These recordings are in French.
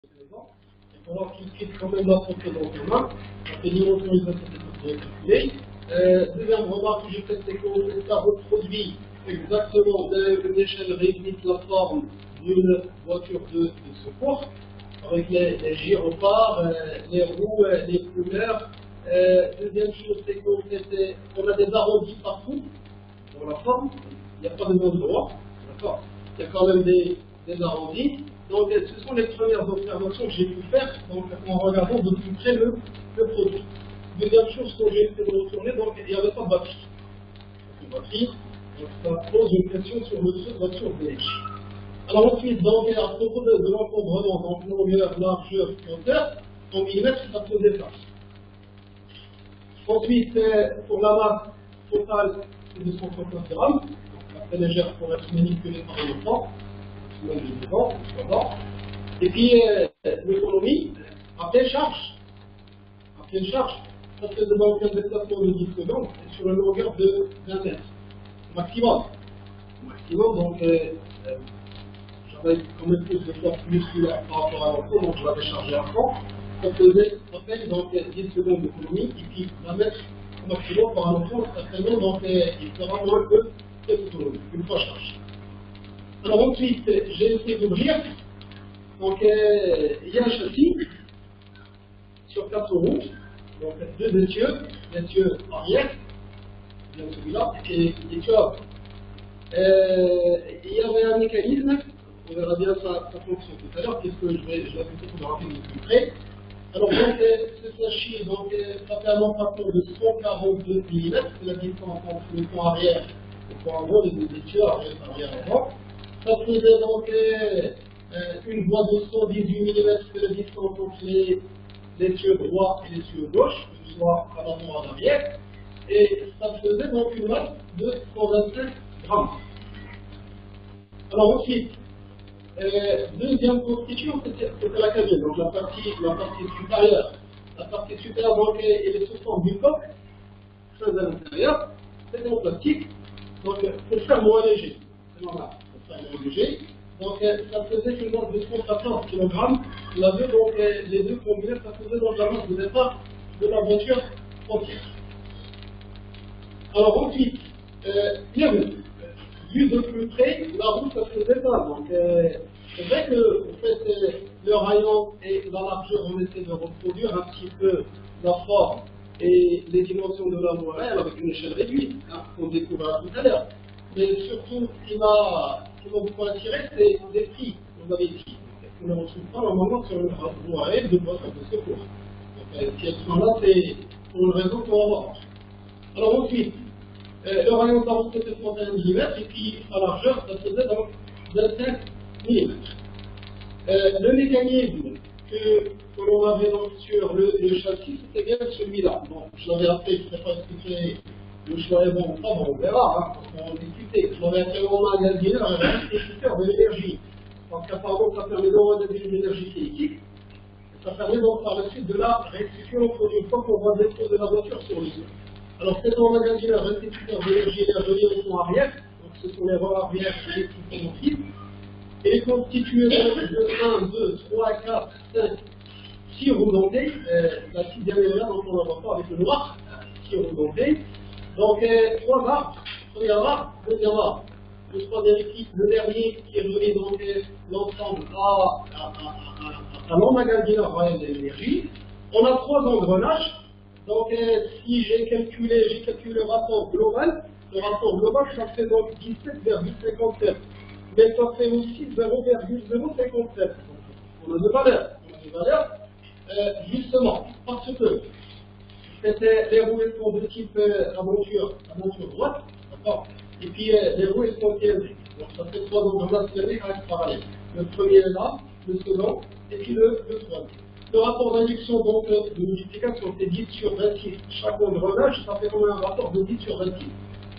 Il faut voir qu'il quitte quand même la précédente en main. Ça fait dimension de calculer. Deuxième remarque que j'ai faite, c'est que ça reproduit exactement d'une échelle réduite la forme d'une voiture de secours, avec les gyrophares, les roues, les couleurs. Deuxième chose, c'est qu'on a des arrondis partout dans la forme. Il n'y a pas de mode droit, d'accord. Il y a quand même des arrondis. Donc, ce sont les premières observations que j'ai pu faire donc, en regardant de plus près le produit. Deuxième chose que j'ai fait de retourner, donc il n'y avait pas de batterie. Donc ça pose une question sur le taux de voiture VH. Alors ensuite, donc, à propos de l'encombrement, donc longueur, largeur, hauteur, en millimètres, ça se déplace. Ensuite, pour la masse totale, c'est 239 grammes, donc assez légère pour être manipulée par un enfant. Et puis l'économie, à pleine charge, ça fait donc un déplacement de 10 secondes et sur une longueur de 20 mètres. Maximum. Donc j'avais quand même plus de fois plus par rapport à l'enfant, donc je l'avais chargé à fond. Ça faisait donc 10 secondes d'économie, et puis 20 mètres au maximum par un enfant, certainement, donc il sera moins que cette autonomie, une fois chargé. Alors ensuite, j'ai essayé d'ouvrir. Donc il y a un châssis sur 4 roues, donc deux essieux arrière, bien celui-là, et essieux avant. Il y avait un mécanisme, on verra bien sa fonction tout à l'heure, puisque je vais photographier de plus près. Alors donc ce châssis, donc ça fait un empattement de 142 mm, c'est la distance entre le pont arrière et le pont avant, les deux essieux arrière avant. Ça faisait donc une voie de 118 mm, c'est la distance entre les essieux droit et les essieux gauche, que ce soit à l'avant ou à l'arrière. Et ça faisait donc une masse de 125 grammes. Alors ensuite, deuxième constitution, c'était la cabine, donc la partie supérieure. La partie supérieure, donc, elle est sous forme d'une coque, très à l'intérieur, c'est en plastique, donc pour faire moins léger, c'est normal. Léger. Donc ça faisait une masse de 114 kg. Vous avez donc les deux combinés, ça faisait donc la masse de départ de la voiture entière. Alors ensuite, bien vu de plus près, la roue ça faisait pas. Donc c'est vrai que en fait, le rayon et la largeur, on essaie de reproduire un petit peu la forme et les dimensions de la roue réelle avec une échelle réduite, hein, qu'on découvrira tout à l'heure. Mais surtout, ce qui m'a beaucoup attiré, c'est les prix, vous avez dit. On ne retrouve pas normalement sur une roue réelle de voiture de secours. Donc, si elles sont là, c'est pour une raison qu'on va voir. Alors ensuite, le rayon de la roue c'était 31 mm, et puis sa largeur, ça faisait donc 25 mm. Le mécanisme que l'on avait donc sur le châssis, c'était bien celui-là. Bon, je l'avais appelé, je ne sais pas expliquer le choix est bon ou pas, bon, on verra, hein, on va discuter. Je l'avais appelé au magasineur un restituteur de l'énergie. Parce qu'apparemment, ça permet d'enregistrer une énergie cinétique. Ça permet donc par la suite de la restitution une fois qu'on va détruire de la voiture sur le sol. Alors, c'est un magasineur restituteur d'énergie énergétique en arrière, donc ce sont les roues arrière électriques motrices. Elle est constituée de 1, 2, 3, 4, 5, 6 roues dentées. La 6e est là, donc on la voit pas avec le noir. 6 roues dentées. Donc, 3 arbres, premier arbre, deuxième arbre. Le troisième équipe, le dernier qui est donné donc l'ensemble à l'emmagasineur réel de l'énergie. On a 3 engrenages. Donc, si j'ai calculé le rapport global, ça fait donc 17,57. Mais ça fait aussi 0,057. On a des valeurs. Justement, parce que c'était les roues sont de type aventure droite, d'accord. Et puis les roues sont cylindriques. Donc ça fait 3 engrenages cylindriques avec parallèle. Le premier est là, le second, et puis le troisième. Le rapport d'induction, donc de multiplication, c'est 10 sur 26. Chaque engrenage, ça fait comme un rapport de 10 sur 26.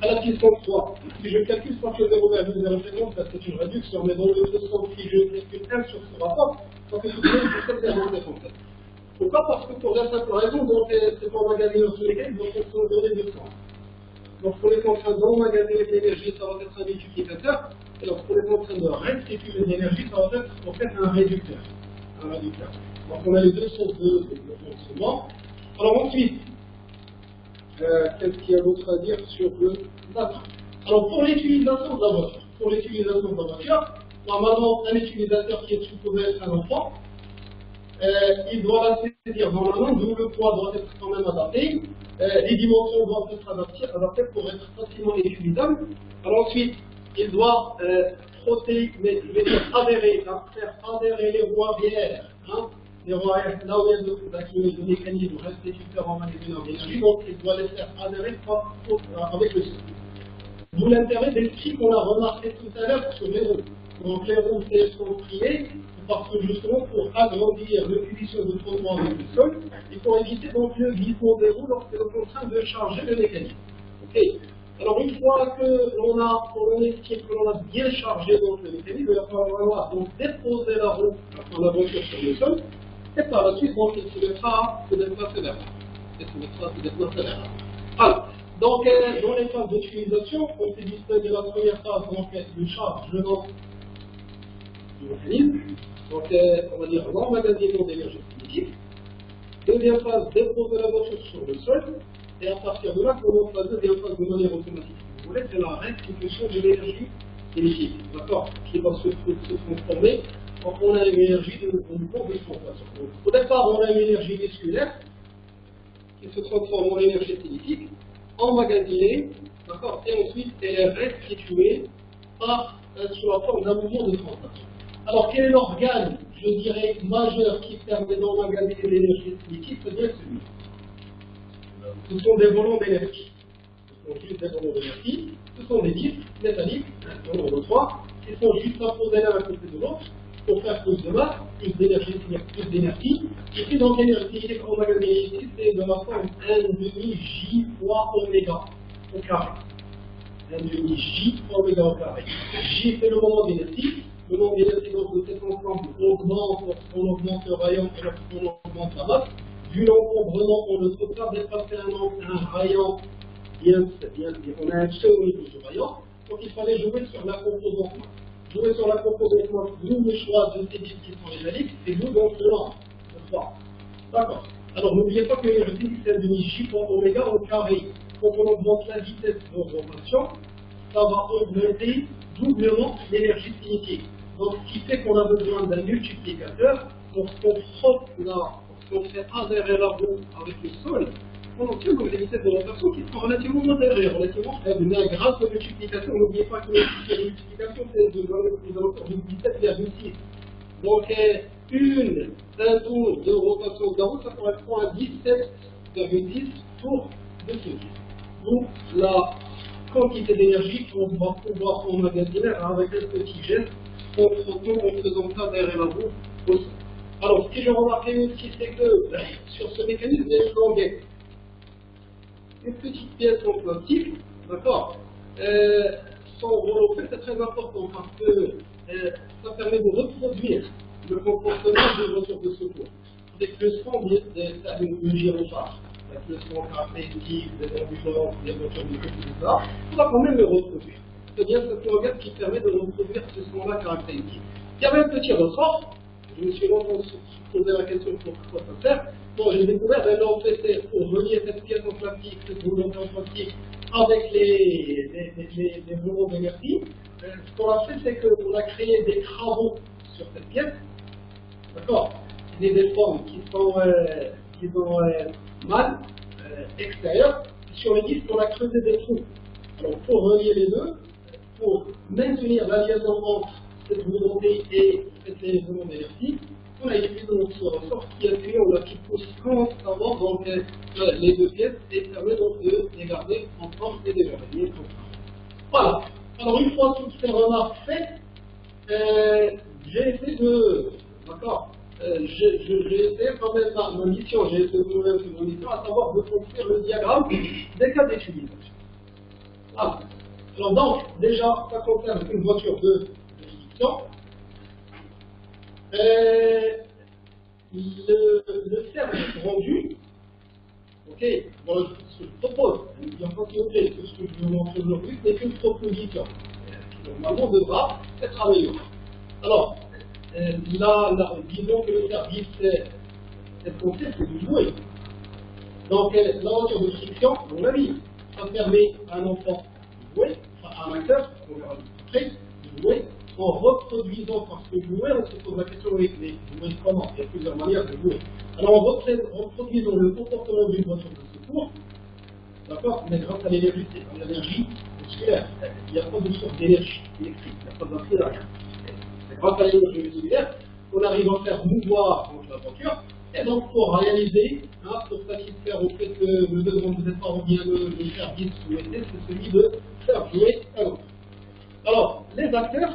À la puissance 3, si je calcule ça fait 0,050, parce que c'est une réduction, mais dans le sens, si je calcule 1 sur ce rapport, ça fait tout de même 7,57. Pourquoi? Parce que pour la simple raison, donc c'est pour magasiner sur lesquels donc on peut donner 200. Donc pour les contraintes d'emmagasiner de l'énergie, ça va être un multiplicateur, et lorsqu'on est en train de restituer de l'énergie, ça va être en fait un réducteur. un réducteur. Donc on a les deux sources de fonctionnement. Alors ensuite, qu'est-ce qu'il y a d'autre à dire sur le data? Alors pour l'utilisation de la voiture, normalement un utilisateur qui est supposé être un enfant, il doit la saisir normalement, d'où le poids doit être quand même adapté, les dimensions doivent être adaptées pour être facilement utilisables. Alors ensuite, il doit frotter, mais je vais dire adhérer, hein, faire adhérer les roues arrière, hein, les roues arrière, là où il y a de mécanisme restituteur en magasinage d'énergie, donc il doit les faire adhérer avec le circuit. D'où l'intérêt des prix qu'on a remarqué tout à l'heure sur les roues. Donc les roues sont triées parce que justement pour agrandir le cuisson de frottement avec le sol, il faut éviter donc le glissement des roues lorsque l'on est en train de charger le mécanisme. Okay. Alors une fois que l'on estime que l'on a bien chargé donc, le mécanisme, il va falloir donc déposer la roue dans la voiture sur le sol, et par la suite donc, il se mettra à se déplacer vers là. Alors, donc dans les phases d'utilisation, on s'est distingué la première phase donc le chargement du mécanisme, donc on va dire l'emmagasinement d'énergie cinétique. Deuxième phase, déposer la voiture sur le sol. Et à partir de là, commence la deuxième phase de manière automatique. Si vous voulez, c'est la restitution de l'énergie cinétique. D'accord? Qui va se transformer quand on a une énergie de mouvement de translation. Au départ, on a une énergie musculaire qui se transforme en énergie cinétique, emmagasinée, d'accord? Et ensuite, elle est restituée sous la forme d'un mouvement de translation. Alors, quel est l'organe, je dirais, majeur qui permet d'emmagasiner l'énergie cinétique? C'est bien celui-là. Ce sont des volants d'énergie. Ce sont juste des volants d'énergie. Ce sont des disques métalliques, un nombre de 3, qui sont juste apposés l'un à côté de l'autre pour faire plus de masse, plus d'énergie. Et puis donc l'énergie cinétique emmagasinée ici, c'est de la forme 1,5J fois oméga au carré. 1,5J fois oméga au carré. J c'est le moment d'énergie. Le moment d'énergie de cet ensemble augmente lorsqu'on augmente le rayon et lorsqu'on augmente la masse. Vu l'encombrement, on ne peut pas dépasser un rayon, on a un seul au niveau du rayon, donc il fallait jouer sur la composante masse. Jouer sur la composante masse, d'où le choix de ces disques qui sont métalliques, et d'où donc le nombre, le 3. D'accord. Alors n'oubliez pas que l'énergie c'est demi-J fois oméga au carré. Quand on augmente la vitesse d'augmentation, ça va augmenter doublement l'énergie cinétique. Donc ce qui fait qu'on a besoin d'un multiplicateur pour qu'on frotte on fait adhérer la roue avec le sol, on obtient donc des vitesses de rotation qui sont relativement modérées, relativement faibles. Mais grâce aux multiplications, n'oubliez pas que la multiplication c'est de l'ordre de 17,6. Donc un tour de rotation de la roue, ça correspond à 17,10 tours de seconde. Donc la quantité d'énergie qu'on va pouvoir emmagasiner avec un petit geste en frottant, en faisant adhérer la roue au sol. Alors, ce que j'ai remarqué aussi, c'est que sur ce mécanisme, il y a une petite pièce en plastique, d'accord, son rôle en fait c'est très important parce que ça permet de reproduire le comportement des voitures de secours. Avec le son d'une gyrophare, avec le son caractéristique des ambulances, des voitures de secours, etc., on va quand même le reproduire. C'est bien cette organe qui permet de reproduire ce son-là caractéristique. Il y avait un petit ressort. Je me suis longtemps posé la question pour quoi ça sert. Bon, j'ai découvert un OPC pour relier cette pièce en plastique, cette boule en plastique, avec les volants d'énergie. Ce qu'on a fait, c'est qu'on a créé des travaux sur cette pièce. D'accord? Des formes qui sont mal extérieures. Sur les disques, on a creusé des trous. Alors, pour relier les deux, pour maintenir la liaison entre cette volonté et cet élément d'énergie, on a utilisé ce ressort qui a fait, on a qui pousse constamment donc, les deux pièces et permet donc de les garder ensemble et de les relier ensemble. Voilà. Alors une fois toutes ces remarques faites, j'ai essayé de, d'accord, j'ai essayé quand même par ma mission, j'ai essayé de trouver mon mission, à savoir de construire le diagramme des cas d'utilisation. Voilà. Alors donc, déjà, ça concerne une voiture de fiction. Le service rendu, ok, bon, ce que je propose, il y a pas que ce que je vous montre aujourd'hui, c'est qu'une proposition qui normalement devra être améliorée. Alors, disons que le service essentiel, c'est de jouer. Donc, l'aventure de friction, à mon avis, ça permet à un enfant de jouer, enfin, à un acteur, on verra après, de jouer, en reproduisant, parce que jouer, on se pose la question, oui, mais jouer comment? Il y a plusieurs manières de jouer. Alors, en reproduisant le comportement d'une voiture de secours, d'accord, mais grâce à l'énergie musculaire. Il n'y a pas de source d'énergie électrique, il n'y a pas d'entrée rien. C'est grâce à l'énergie musculaire qu'on arrive à faire mouvoir la voiture, et donc pour réaliser, pour satisfaire au fait que le besoin de départ ou bien le service souhaité, c'est celui de faire jouer un autre. Alors, les acteurs,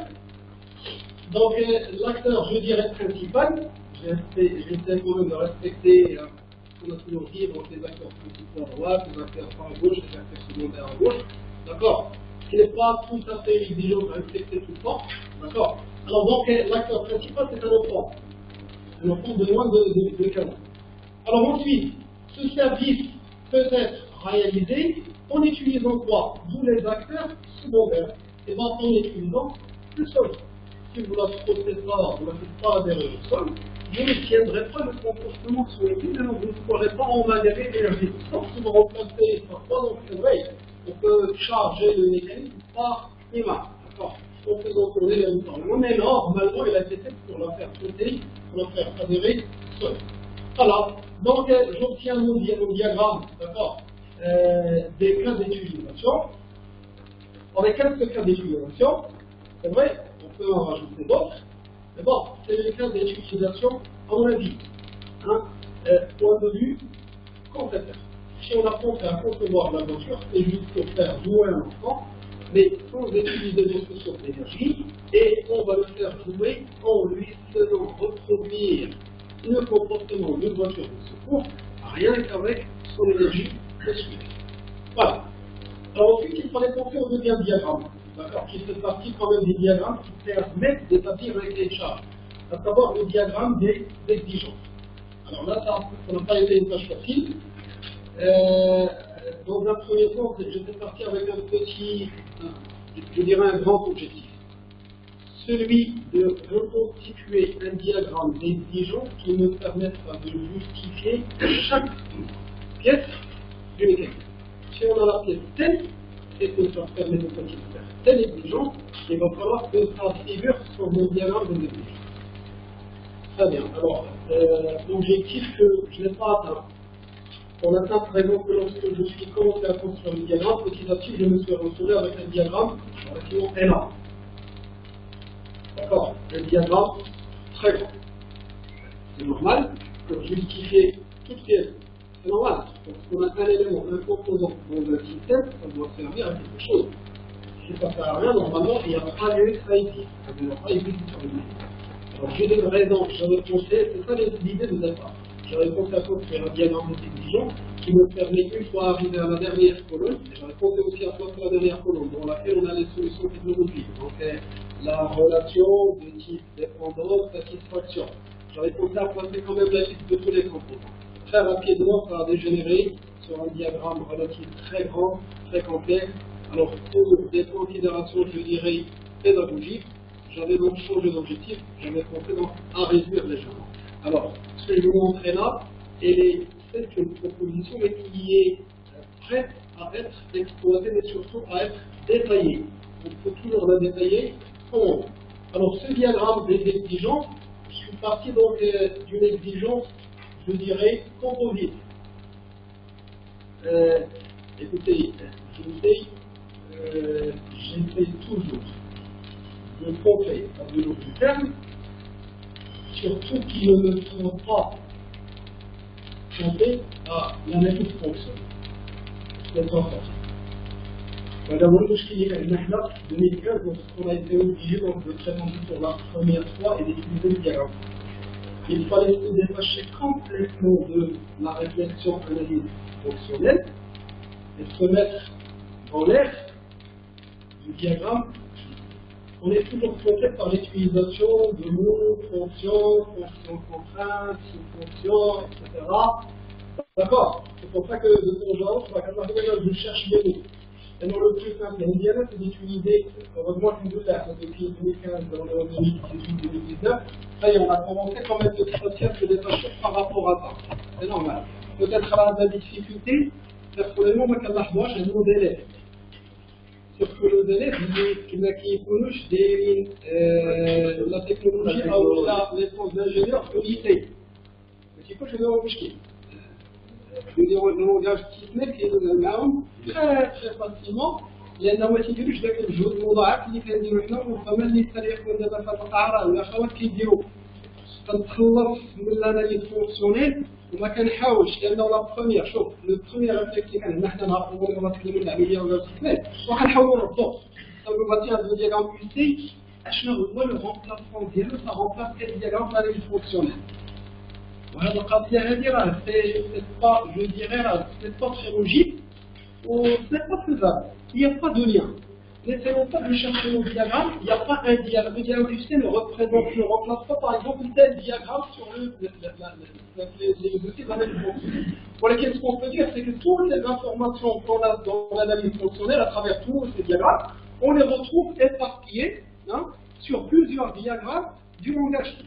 donc l'acteur, je dirais, principal, j'essaie quand même de respecter ce qu'on a toujours dit, donc les acteurs principaux à droite, les acteurs à gauche, les acteurs secondaires à gauche, d'accord, ce qui n'est pas tout à fait exigeant à respecter tout le temps, d'accord. Alors donc l'acteur principal c'est un enfant de moins de 15 ans. Alors ensuite, ce service peut être réalisé en utilisant quoi? D'où les acteurs secondaires, et bien en utilisant le sol. Si vous ne la frottez pas, vous ne la faites pas adhérer au sol, vous ne tiendrez pas le comportement souhaité, mais vous ne pourrez pas emmagasiner l'énergie. Donc si vous remplacez par quoi, donc c'est vrai, on peut charger le mécanisme par image, d'accord, en faisant tourner les mouvements. Mais normalement, il a été fait pour la faire sauter, pour la faire adhérer seul. Voilà, donc j'obtiens mon diagramme, d'accord, des cas d'utilisation. Avec quelques cas d'utilisation, c'est vrai, on peut en rajouter d'autres, mais bon, c'est le cas d'utilisation à mon avis. Point de vue concepteur. Si on apprend à concevoir la voiture, c'est juste pour faire jouer un enfant, mais sans utiliser d'autres sources d'énergie, et on va le faire jouer en lui faisant reproduire le comportement d'une voiture de secours, rien qu'avec son énergie musculaire. Voilà. Alors ensuite, il fallait penser au deuxième diagramme, d'accord, qui fait partie quand même des diagrammes qui permettent d'établir un cahier de charge, à savoir le diagramme des exigences. Alors là, ça n'a pas été une tâche facile. Dans un premier temps, j'étais parti avec un petit, je dirais un grand objectif. Celui de reconstituer un diagramme d'exigence qui me permettra de justifier chaque pièce du mécanisme. Si on a la pièce telle, et que ça permet de satisfaire telle exigence, il va falloir que ça figure sur mon diagramme d'exigence. Très bien. Alors, l'objectif que je n'ai pas atteint. On atteint par exemple que lorsque je suis commencé à construire le diagramme, petit à petit, je me suis retrouvé avec un diagramme relativement énorme. D'accord, un diagramme très grand. C'est normal, pour justifier toute pièce. C'est normal, parce qu'on a un élément, un composant dans un système, ça doit servir à quelque chose. Si ça ne sert à rien, normalement, il n'y a pas lieu que ça existe. Ça ne doit pas exister sur le monde. Alors j'ai des raisons, j'avais pensé, c'est ça l'idée de départ. J'avais pensé à construire un diagramme d'exigence qui me permet, une fois arrivé à la dernière colonne, et j'avais pensé aussi à placer la dernière colonne, dans laquelle on a les solutions technologiques. Donc la relation de type dépendance, satisfaction. J'avais pensé à placer quand même la liste de tous les composants. Très rapidement, ça a dégénéré sur un diagramme relativement très grand, très complexe. Alors pour des considérations, je dirais, pédagogiques, j'avais donc changé d'objectif, j'avais pensé donc à réduire légèrement. Alors, ce que je vous montrer là, c'est une proposition mais qui est prête à être exploitée, mais surtout à être détaillée. Il faut toujours la détailler comment. Alors, ce diagramme des exigences, je suis parti donc d'une exigence, je dirais, composite. Écoutez, j'essaie toujours de compter à de l'eau du terme, surtout qui ne me font pas compter à la méthode fonctionne. C'est pas facile. Madame Mouchki, elle m'a 2015, donc on a été obligé donc, de présenter pour la première fois et d'utiliser le diagramme. Il fallait se détacher complètement de la réflexion analyse fonctionnelle et se mettre dans l'air du diagramme. On est toujours trompé par l'utilisation de mots, fonctions, fonctions contraintes, sous-fonctions, etc. D'accord. C'est pour ça que de temps en temps, je cherche des mots. Et non, le plus simple, l'idéal, c'est d'utiliser, heureusement que nous l'avons depuis 2015, dans le 2018-2019, ça y est, on a commencé quand même petit à petit à se détacher par rapport à ça. C'est normal. Peut-être à la difficulté, personnellement, moi, quand j'ai un modèle élève. Sauf que les élèves, qui connaissent la technologie ou les sciences d'ingénieur au lycée. Mais il faut que je leur explique. Le langage technique est très très facilement. لأنه ما تيديروش ذاك الجهد المضاعف اللي كنديرو حنا وربما اللي يقدر يكون دابا في هذه الأعراض والأخوات كيديروا. كنتخلص من الاناليز فونكسيونيل وما كنحاولش لأنه لا بروميير شوف لو بروميير ريفليكس اللي كان حنا نهار نتكلموا العملية ولا التكنيك وكنحاولوا نربطوا. سافو هذا الدياغرام بيسي اشنو هو لو رومبلاسمون ديالو سا رومبلاس كاين دياغرام اناليز فونكسيونيل. وهذه القضية هذه راه سي با جو ديغي راه سي با تري لوجيك و سي با فيزابل. Il n'y a pas de lien. N'essayons pas de chercher le diagramme, il n'y a pas un diagramme. Le diagramme du système ne remplace pas par exemple tel diagramme sur les outils d'analyse fonctionnelle. Pour lesquels ce qu'on peut dire, c'est que toutes les informations qu'on a dans l'analyse fonctionnelle, à travers tous ces diagrammes, on les retrouve éparpillés sur plusieurs diagrammes du langage.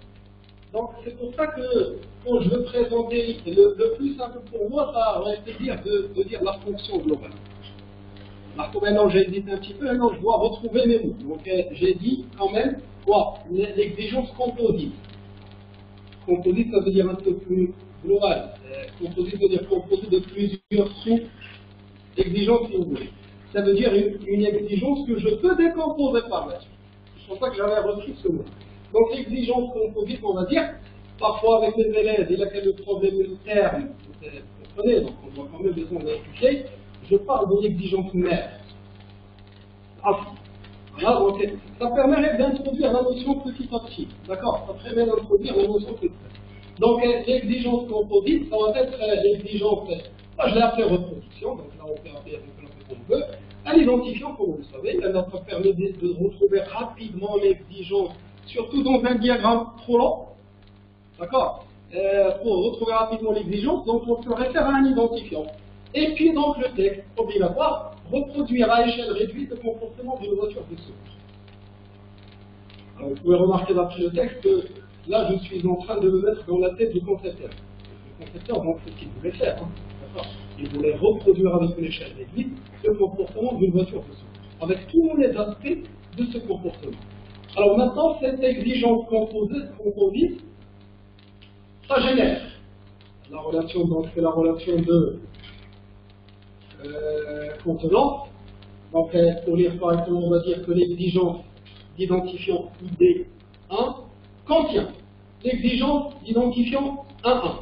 Donc c'est pour ça que quand je veux présenter, le plus simple pour moi, ça aurait été de dire la fonction globale. Alors maintenant j'ai hésité un petit peu, maintenant je dois retrouver mes mots. Donc j'ai dit quand même quoi, l'exigence composite. Composite ça veut dire un peu plus global. Composite veut dire composé de plusieurs sous-exigences si vous voulez. Ça veut dire une exigence que je peux décomposer par la suite. C'est pour ça que j'avais repris ce mot. Donc l'exigence composite, on va dire, parfois avec les élèves, il y a le problème de terme, vous comprenez, donc on doit quand même besoin d'expliquer. Je parle de l'exigence mère. Voilà, donc ça permet d'introduire la notion petit à petit. D'accord? Ça permet d'introduire la notion petit à petit. Donc l'exigence composite, ça va être l'exigence, je l'ai appelée reproduction, donc là on peut appeler comme on veut. Un identifiant, comme vous le savez, ça permet de retrouver rapidement l'exigence, surtout dans un diagramme trop long. D'accord? Pour retrouver rapidement l'exigence, donc on se réfère à un identifiant. Et puis donc le texte obligatoire, reproduire à échelle réduite le comportement d'une voiture de secours. Alors vous pouvez remarquer d'après le texte que là je suis en train de me mettre dans la tête du concepteur. Le concepteur, donc c'est ce qu'il voulait faire. Il voulait reproduire avec une échelle réduite le comportement d'une voiture de secours, avec tous les aspects de ce comportement. Alors maintenant, cette exigence composite, ça génère la relation, donc c'est la relation de contenance. Donc pour lire par exemple, on va dire que l'exigence d'identifiant ID1 contient l'exigence d'identifiant 1.1.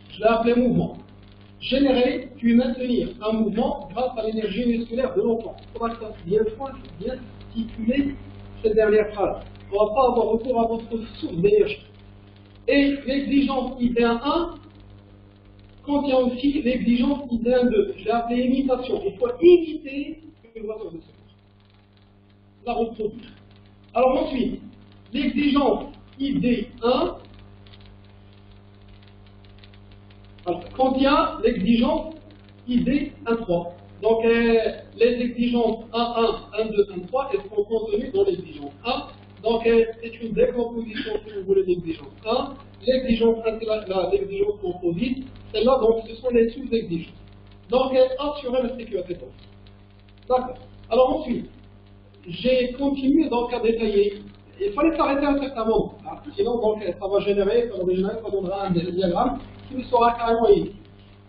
Je l'ai appelé mouvement. Générer puis maintenir un mouvement grâce à l'énergie musculaire de l'enfant. Il faudra que ça bien stipuler cette dernière phrase. On ne va pas avoir recours à votre source d'énergie. Et l'exigence ID1 contient aussi l'exigence ID2. Je l'ai appelé imitation. Il faut imiter une voiture de secours. La reproduire. Alors ensuite, l'exigence ID1 contient l'exigence ID13. Donc les exigences 1.1, 1.2, 1.3 elles sont contenues dans l'exigence 1. Donc c'est une décomposition, si vous voulez, de l'exigence 1. L'exigence composite, celle-là, donc ce sont les sous-exigences. Donc assurer la sécurité totale. D'accord. Alors ensuite, j'ai continué donc à détailler. Il fallait s'arrêter à un certain moment. Sinon, donc, ça va générer, ça donnera un diagramme qui sera carrément ici.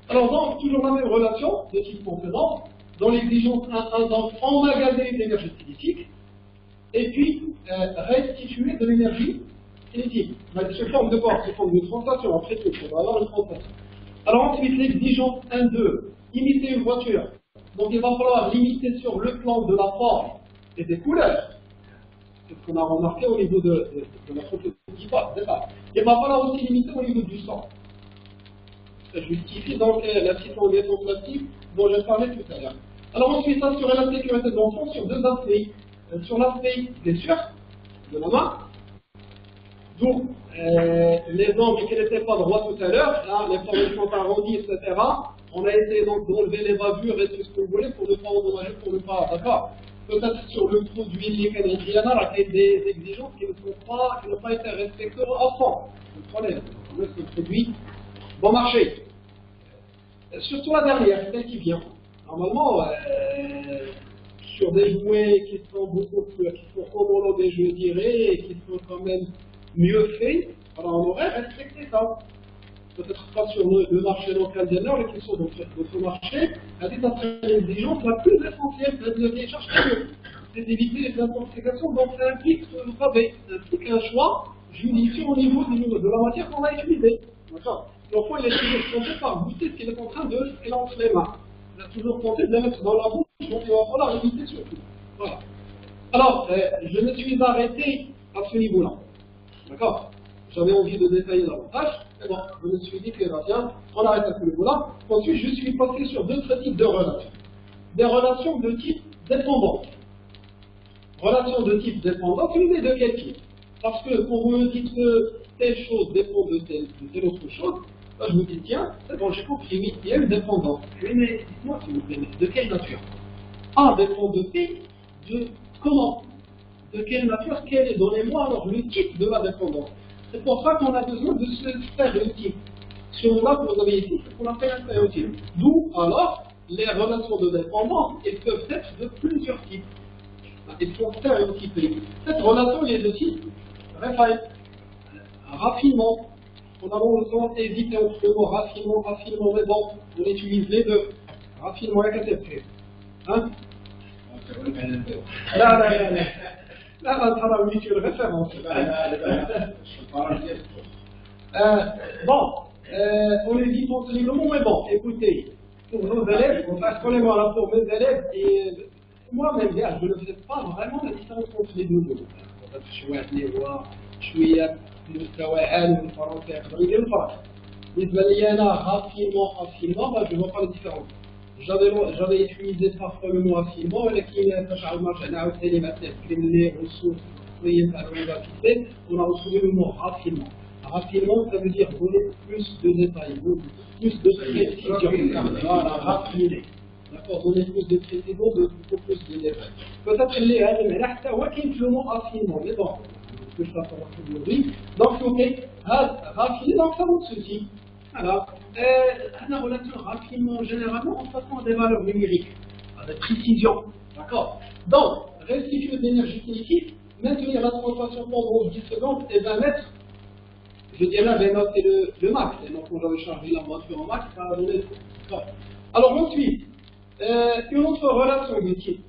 Alors donc, toujours la même relation de type complément, dans l'exigence 1.1, donc emmagasiner de l'énergie cinétique, et puis restituer de l'énergie cinétique. Sous forme de quoi? Sous forme de translation, après tout, on va avoir une translation. Alors ensuite, l'exigence 1.2, imiter une voiture. Donc il va falloir limiter sur le plan de la forme et des couleurs. C'est ce qu'on a remarqué au niveau de la prototype. Il va falloir aussi limiter au niveau du sang. Ça justifie donc la petite longueur plastique dont je parlais tout à l'heure. Alors ensuite, assurer la sécurité de l'enfant sur deux aspects. Sur l'aspect des sûr de la main, d'où les angles qui n'étaient pas droits tout à l'heure, les formes sont arrondies, etc. On a essayé donc d'enlever les bavures et tout ce que vous voulez pour ne pas endommager, pour ne pas, d'accord. Peut-être sur le produit liquide, il y en a des exigences qui n'ont pas été respectées à fond. Vous comprenez, ce produit bon marché. Surtout la dernière, celle qui vient. Normalement, sur des jouets qui sont beaucoup plus, qui sont homologués, je dirais, et qui sont quand même mieux faits, alors on aurait respecté ça. Peut-être pas sur le marché local des normes, mais qui sont dans notre marché, ça serait l'exigence la plus essentielle de la décharge, c'est d'éviter les intoxications, donc ça implique, vous savez, ça implique un choix judicieux au niveau de la matière qu'on va utiliser. D'accord. L'enfant, il est toujours tenté par goûter ce qu'il est en train de se faire entre les mains. Il a toujours tenté de le mettre dans la bouche, donc il va falloir éviter surtout. Voilà. Alors, je me suis arrêté à ce niveau-là. D'accord. J'avais envie de détailler davantage, mais bon, je me suis dit que tiens, on arrête à ce niveau-là. Ensuite, je suis passé sur d'autres types de relations. Des relations de type dépendant. Relations de type dépendant, vous mais de quel type? Parce que quand vous me dites que telle chose dépend de telle autre chose, là je vous dis tiens, c'est bon, j'ai compris, oui, il y a une dépendance. Oui, mais dites-moi s'il vous plaît, de quelle nature? A dépend de P, de comment? De quelle nature? Quel est? Donnez-moi alors le type de la dépendance. C'est pour ça qu'on a besoin de ce stéréotype. Ce mot-là que vous avez ici, c'est qu'on appelle un stéréotype. D'où alors les relations de dépendance, elles peuvent être de plusieurs types. Elles sont stéréotypées. Cette relation, il est de type raffinement. On a besoin d'éviter entre le mot raffinement, mais bon, on utilise les deux. Raffinement, qu'est-ce que c'est? Hein? Là, ça va une référence. Bon, on évite possiblement, mais bon, écoutez, pour nos élèves, parce qu'on est là pour mes élèves, et moi-même, je ne fais pas vraiment la différence entre les deux mots. شوية مستوى عالي من الفرنسي يقدروا يديروا الفرق. بالنسبة لي أنا raffinement, je ne vois pas la différence. J'avais utilisé parfois le mot raffinement, ولكن تشعر ما رجعنا عاوتاني مع التفكير اللي رسوم شوية تاع l'université, on a retrouvé le mot raffinement. Raffinement, ça veut dire donner plus de détails, plus de précision. Voilà, raffiner. D'accord, donner plus de précision, beaucoup plus de détails. Peut-être que les mais là, c'est moi qui le mot raffinement, mais bon. Que je fasse aujourd'hui. Donc, ok, raffiner, donc ça montre ceci. Alors, la relation raffinement, généralement, en passant à des valeurs numériques, à des précisions. D'accord. Donc, restituer de l'énergie kinétique, maintenir la translation pendant 10 secondes et 20 mètres. Je dirais, 20 mètres, c'est le max. Et donc, quand j'avais chargé la voiture en max, ça a donné. Alors, ensuite, une autre relation de type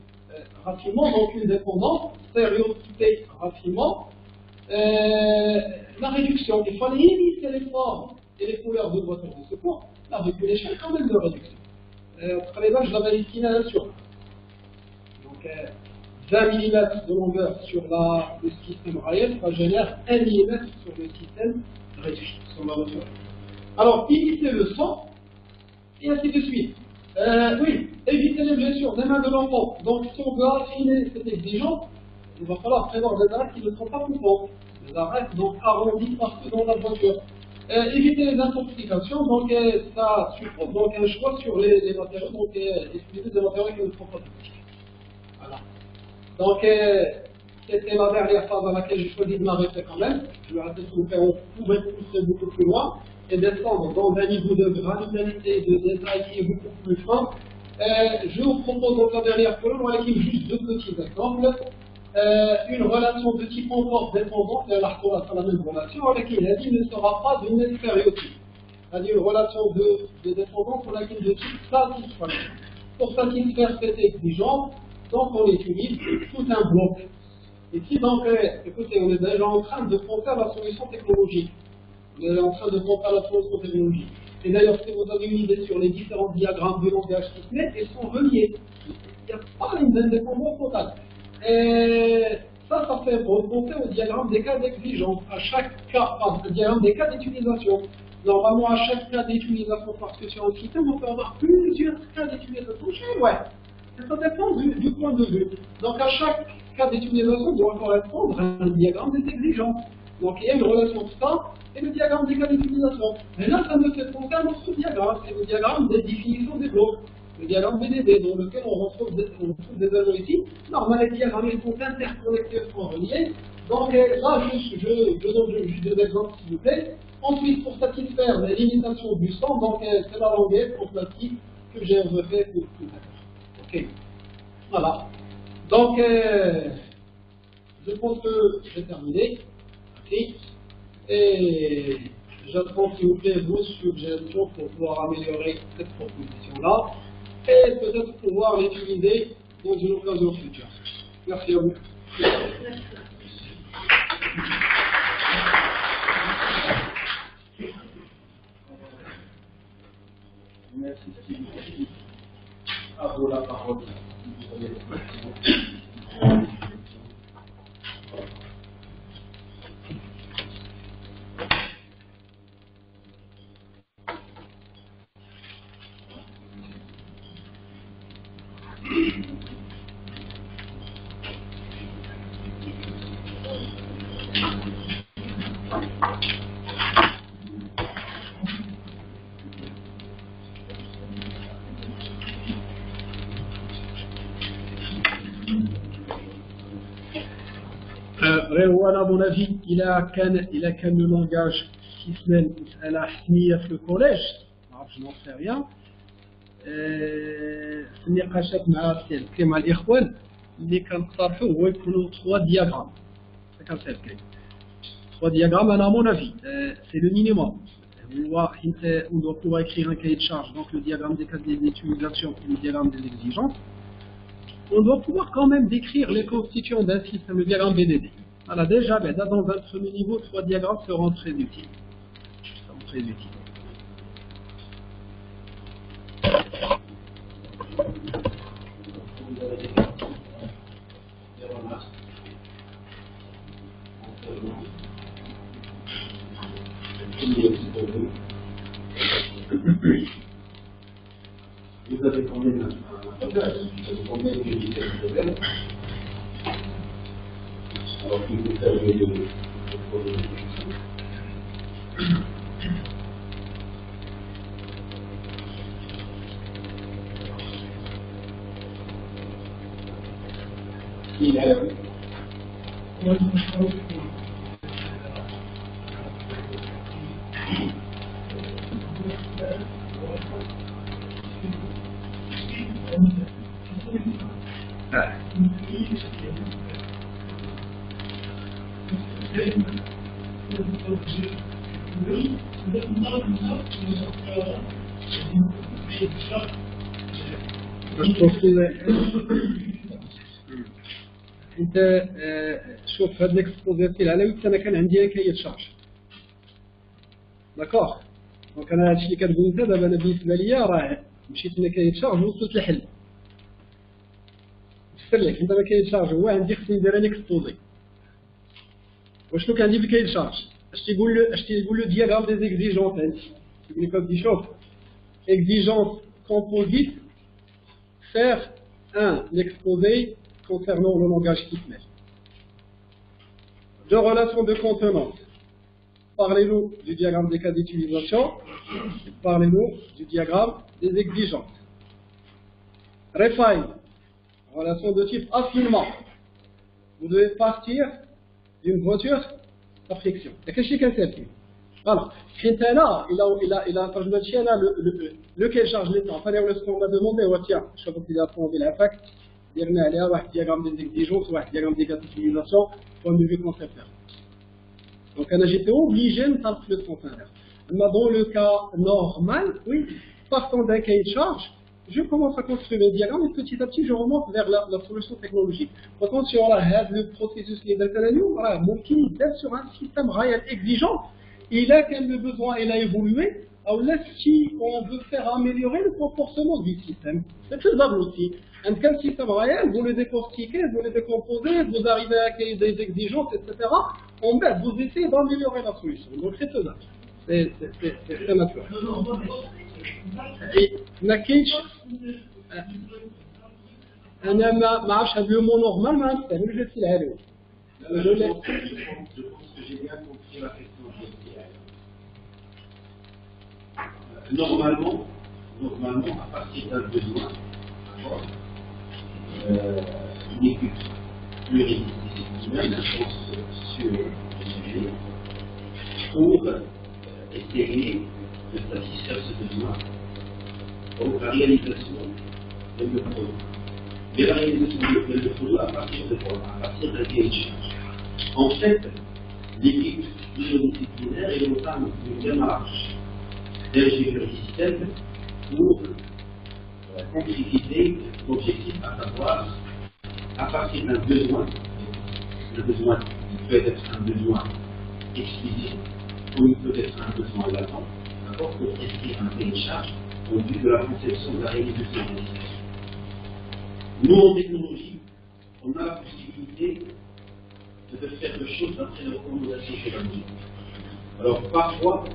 raffinement, donc une dépendance, stéréotypée raffinement. La réduction, il faut limiter les formes et les couleurs de voiture de secours, avec une échelle quand même de réduction. Entre les je l'avais destiné à 1 sur 1. Donc 20 mm de longueur sur le système réel, ça génère 1 mm sur le système réduit, sur la voiture. Alors, éviter le sang, et ainsi de suite. Oui, éviter les blessures des mains de l'enfant. Donc, si on veut affiner cette exigence, il va falloir prévoir des arrêts qui ne sont pas coupants. Des arrêts donc arrondis partout dans la voiture. Éviter les intoxications, donc ça suppose donc un choix sur les matériaux, donc utiliser des matériaux qui ne sont pas toxiques. Voilà. Donc, c'était la dernière phase à laquelle j'ai choisi de m'arrêter quand même. Je vais arrêter de faire, on pouvait pousser beaucoup plus loin et descendre dans un niveau de granulalité, de détail qui est beaucoup plus fin. Je vous propose dans la dernière colonne, on a juste 2 petits exemples. Une relation de type encore dépendant, c'est la même relation, avec une elle ne sera pas de même stéréotype. C'est-à-dire une relation de dépendance pour laquelle de type satisfaction. Pour satisfaire cette exigence, donc on utilise tout un bloc. Ici, donc, écoutez, on est déjà en train de penser à la solution technologique. On est en train de penser à la solution technologique. Et d'ailleurs, si vous avez une idée sur les différents diagrammes de langage qui se mettent, ils sont reliés. Il n'y a pas une indépendance totale. Et ça fait remonter au diagramme des cas d'exigence, à chaque cas, le diagramme des cas d'utilisation. Normalement, à chaque cas d'utilisation, parce que sur un système, on peut avoir plusieurs cas d'utilisation. Ouais, ça dépend du point de vue. Donc, à chaque cas d'utilisation doit correspondre à un diagramme des exigences. Donc il y a une relation entre ça et le diagramme des cas d'utilisation. Mais là, ça me fait penser à notre diagramme, c'est le diagramme des définitions des blocs, le diagramme BDD, dans lequel on retrouve des anneaux ici. Normalement, les diagrammes ils sont interconnectés, sont reliés. Donc là, je donne juste deux exemples, s'il vous plaît. Ensuite, pour satisfaire les limitations du sang, donc c'est la longueur en plastique que j'ai refait pour tout à l'heure. Ok. Voilà. Donc, je pense que j'ai terminé. Okay. Et j'attends, s'il vous plaît, vos suggestions pour pouvoir améliorer cette proposition-là et peut-être pouvoir l'utiliser dans une occasion future. Merci à vous. Merci. À vous la parole. À mon avis, il a qu'un le langage qui se mêle à la HMIA le collège, je n'en sais rien. النقاشات مع الإخوان اللي كنقترحوا هو يكونوا 3 diagrammes. C'est comme ça كاين 3 diagrammes à mon avis, c'est le minimum. On doit pouvoir écrire un cahier de charge, donc le diagramme des cas d'utilisation et le diagramme des exigences. On doit pouvoir quand même décrire les constituants d'un système, le diagramme BDD. Alors déjà, dans un premier niveau, 3 diagrammes seront très utiles. Vous avez combien d'unités de problème? Alors qu'il vous permet de poser des questions. Il a انت شوف هاد ليكسبوزيتي العلوي انا كان عندي كاية شارج داكوغ دونك انا هادشي اللي كتقول انت دابا انا بالنسبه ليا راه مشيت انا كاية شارج وصلت للحل نفسر لك دابا كاية شارج هو عندي خصني ندير ان اكسبوزي وشنو كندير بكاية شارج اش تيقول له دياغرام دي زيكزيجونس عندي تيقول لك بدي شوف exigence composite faire un exposé concernant le langage qui se mêle. Deux relations de contenance. Parlez-nous du diagramme des cas d'utilisation. Parlez-nous du diagramme des exigences. Refine. Relation de type affinement. Vous devez partir d'une voiture à friction. Et qu'est-ce que c'est? Voilà. Il a interrogé lequel charge l'état. Enfin, ce qu'on m'a demandé, tiens, je sais pas s'il a trouvé l'impact. Il y a un diagramme des exigences, un diagramme des cas d'utilisation, point de vue concepteur. Donc, j'étais obligé de faire le sens inverse. Mais dans le cas normal, oui, partant d'un cahier de charge, je commence à construire le diagramme et petit à petit, je remonte vers la solution technologique. Par contre, sur le processus qui est d'être sur un système réel exigeant, il a quand même le besoin, il a évolué. Alors là, si on veut faire améliorer le comportement du système, c'est faisable aussi. Un tel système réel, vous le décortiquez, vous le décomposez, vous arrivez à créer des exigences, etc. En fait, vous essayez d'améliorer la solution. Donc c'est faisable. C'est très naturel. Et Nakish, أنا ما أعرفش هذا le mot normal ما نستعملوش في العلوي. Je pense que j'ai bien compris la question que j'ai posée. Normalement, à partir d'un besoin, une équipe pluridisciplinaire pense sur le sujet pour essayer de satisfaire ce besoin pour la réalisation de le produit. Mais la réalisation de le produit à partir de quoi? À partir d'un cahier de charge. En fait, l'équipe pluridisciplinaire est l'entame d'une démarche d'ingénierie du système pour concrétiser l'objectif, à savoir, à partir d'un besoin, le besoin il peut être un besoin explicite ou il peut être un besoin latent, d'accord, pour écrire un cahier de charge au but de la conception de la réalisation des systèmes. Nous, en technologie, on a la possibilité de faire les choses d'après les recommandations pédagogiques. Alors, parfois,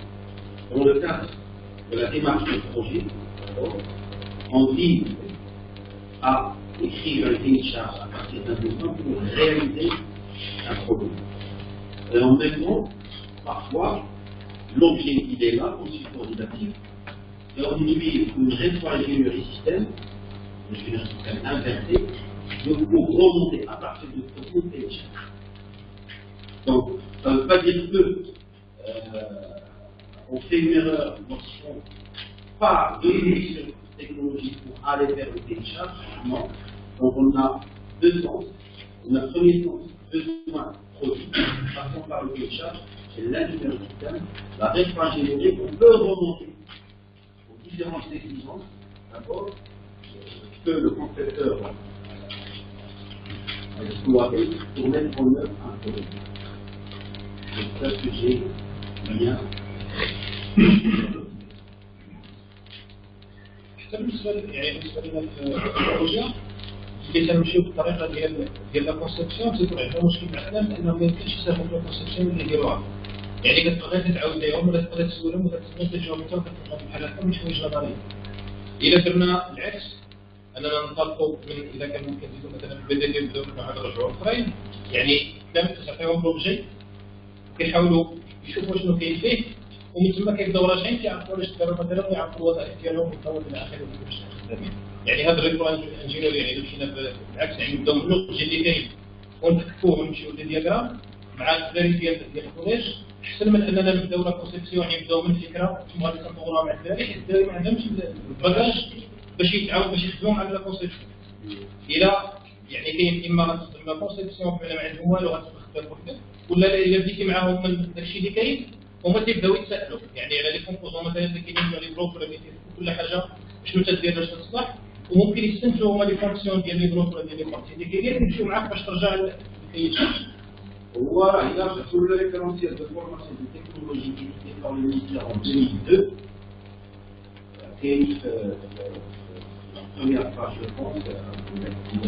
dans le cadre de la démarche de projet, on vise à écrire un cahier de charge à partir d'un besoin pour réaliser un problème. Et en même temps, parfois, l'objet il est là, comme support didactique, et on utilise une rétro-ingénierie système, ingénierie système inversée, pour remonter à partir de ce cahier de charge. Donc, ça ne veut pas dire que on fait une erreur lorsqu'on part de l'évolution technologique pour aller vers le cahier de charge. Non. Donc, on a deux sens. On a premier sens, besoin produit, passant par le cahier de charge, c'est l'ingénierie système, la rétro-ingénierie, on peut remonter aux différentes exigences, d'accord, que le concepteur a exploité pour mettre en œuvre un produit. C'est ça que j'ai bien. حتى بالنسبه لنا في التكنولوجيا اللي تنمشيو بالطريقه ديال لا كونسيبسيون تيكون عندنا مشكل معنا لانه ما يمكنش يسافروا في الكونسيبسيون اللي يديروها. يعني كتبغي تعاود لهم ولا تبغي تسولهم ولا تسمع التجربه حتى كتلقى بحال هكا من شويه نظريه. الا درنا العكس اننا ننطلقوا من اذا كان ممكن يكون مثلا البدايه يبداو من واحد الرجوع اخرين يعني كامل تعطيهم بروجي كيحاولوا يشوفوا شنو كاين فيه ومن ثم كيبداو راجعين كيعرفوا واش تدربوا مثلا ويعرفوا الوظائف ديالهم والتطور الى اخره وكيفاش خدامين. يعني هذا الريترو انجينيري يعني مشينا بالعكس يعني نبداو من الوجه اللي كاين ونفكوه ونمشيو للدياغرام مع الدراري ديال الكوليج احسن من اننا نبداو لا كونسيبسيون يعني نبداو من فكره ثم غادي نطوروها مع الدراري حيت الدراري ما عندهمش الباجاج باش يتعاود باش يخدموا على لا كونسيبسيون. الى يعني كاين اما غتخدم لا كونسيبسيون فعلا ما عندهم والو غتخدم وحدك ولا الا بديتي معاهم من داكشي اللي كاين هما تيبداو يتسائلوا يعني على لي كومبوزون مثلا اللي كاينين لي بلوك ولا كل حاجه شنو تدير باش تصلح وممكن يستنتجوا هما لي فونكسيون ديال لي بلوك ولا ديال لي بارتي اللي كاينين يمشيو معاك باش ترجع للكيش. هو إذا sur le référentiel de formation de technologie édité par le ministère en 2002, c'est la première page, je pense, que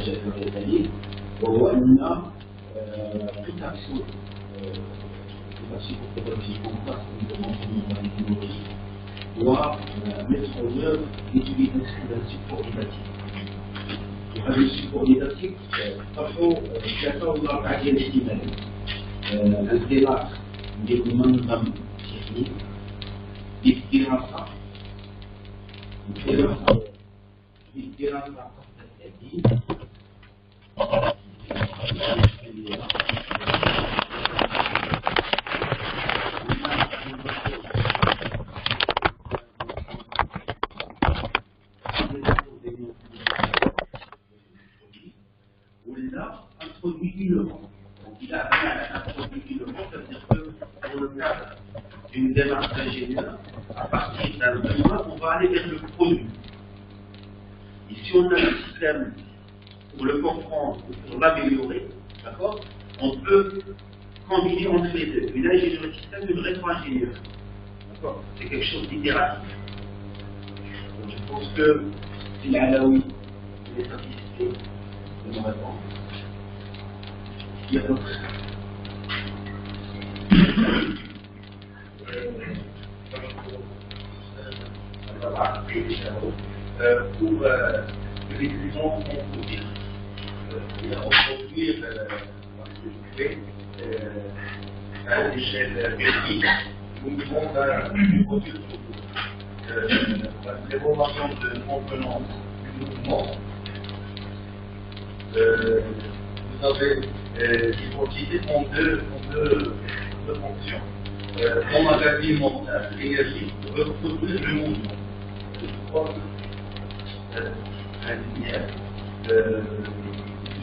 j'ai détaillée, où on a toute action pédagogique en place au niveau de la technologie doit mettre en œuvre l'utilisation d'un support didactique. Le support didactique, parfois, chacun aura un cadre estimé. الانطلاق للمنظم التقني بالدراسة التأكيد ولا introduit innovant. Il a un produit innovant, c'est-à-dire que dans le cadre d'une démarche d'ingénieur, à partir d'un besoin, on va aller vers le produit. Et si on a un système pour le comprendre, pour l'améliorer, d'accord, on peut combiner entre les deux. Une ingénierie système, une rétro-ingénierie. D'accord, c'est quelque chose d'itératif. Donc je pense que si l'Alaoui est satisfait de nos réponses, il y a d'autres. Pour les étudiants, on peut dire, fait à l'échelle critique au niveau d'une voiture. L'évolution de components du mouvement. Vous avez l'identité en deux fonctions. Emmagasinement d'énergie, reproduire le mouvement.